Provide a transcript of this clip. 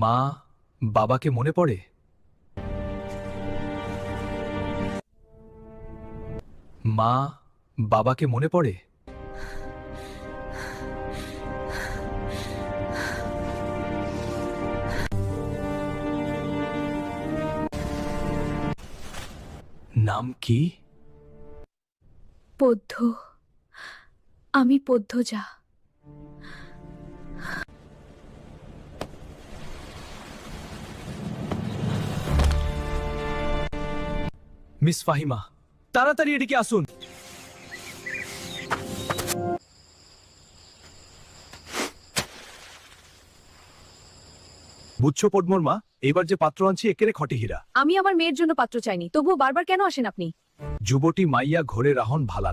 মা বাবাকে মনে পড়ে? মা বাবাকে মনে পড়ে? নাম কি? পদ্য। আমি পদ্যজা। মিস ফাহিমা, তাড়াতাড়ি এদিকে আসুন। বুঝছো পদ্মর মা, এবার যে পাত্র আনছি একেরে খটে হীরা। আমি আমার মেয়ের জন্য পাত্র চাইনি, তবুও বারবার কেন আসেন আপনি? যুবটি মাইয়া ঘরে রাহন ভালান,